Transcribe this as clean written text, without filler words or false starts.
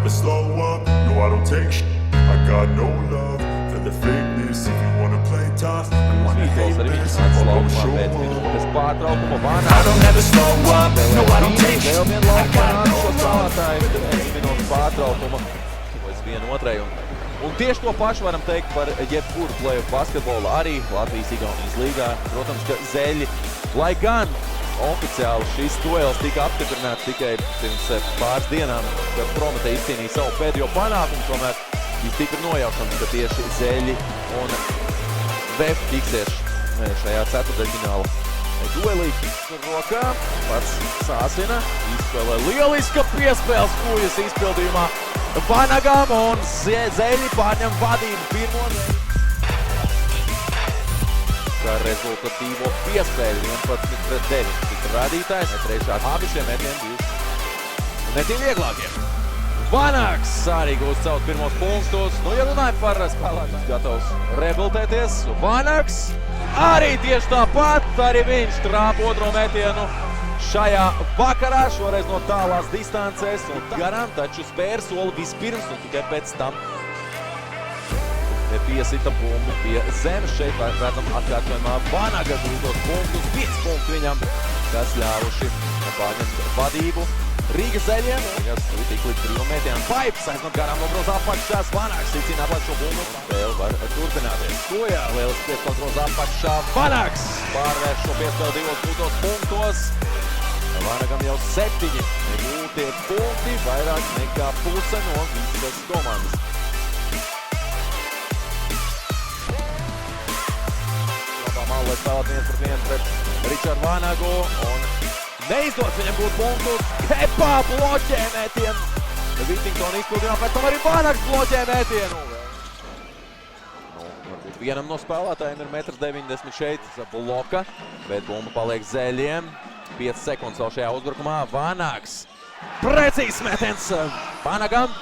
never slow up, no I don't take shit. I got no love for the fakeness. If you wanna play tough, you wanna hate this, I'll go show up. I don't never slow up, no I don't take shit. I got no love for the Un tieši to pašu varam teikt par jebkuru playoff basketbolu, arī Latvijas-Igaunijas līgā. Protams, ka Zeļi, lai gan oficiāli šis duels tika apstiprināts tikai pirms pāris dienām, kad Prometē izcīnīja savu pēdējo panākumu, tomēr bija stipri nojaušams, ka tieši Zeļi un VF tiksies šajā ceturtdaļfināla duelī. Rokā pats Sāsina izspēlē lieliska piespēles Kūjas izpildījumā Vanagam un Zeļi pārņem vadību pirmo kā rezultatīvo piespēļu 11-9. Tika rādītājs, trešās abi šie metieni bijuši netīvi vieglākie. Vanags arī gūst savus pirmos punktus. Nu, ja runājam par spēlētājiem, gatavs reabilitēties. Vanags arī tieši tāpat, arī viņš trāpa otro metienu šajā vakarā, šoreiz no tālās distancēs un garām, taču spēra soli vispirms un tikai pēc tam piesita bumbu pie zemes. Šeit redzam atkārtojumā Vanaga gūtos punktus, 5 punkti viņam, kas ļāvuši pārņemt vadību Rīgas Zeļiem. Kas tik līdz 3 metienam Paips aizmet garām no groza apakšās. Vanags izcīna atlaid šo bumbu. Spēle var turpināties. Kujā lielas piespēles groza apakšā. Vanags pārvērš šo piespēli 2 gūtos punktos. Vanagam jau 7 negūtie punkti, vairāk nekā puse no visas komandas. Labā mala, lai spēlēt 1-1 pret Ričardu Vanagu un neizdodas viņam gūt punktus. Kepā bloķē metienu. Vitingtona izpildījumā, pēc tam arī Vanags bloķē metienu. Varbūt vienam no spēlētājiem ir 1,90 m šeit bloka, bet bumba paliek Zeļiem. 5 sekundes vēl šajā uzbrukumā. Vanags. Precīzs metiens Vanagam.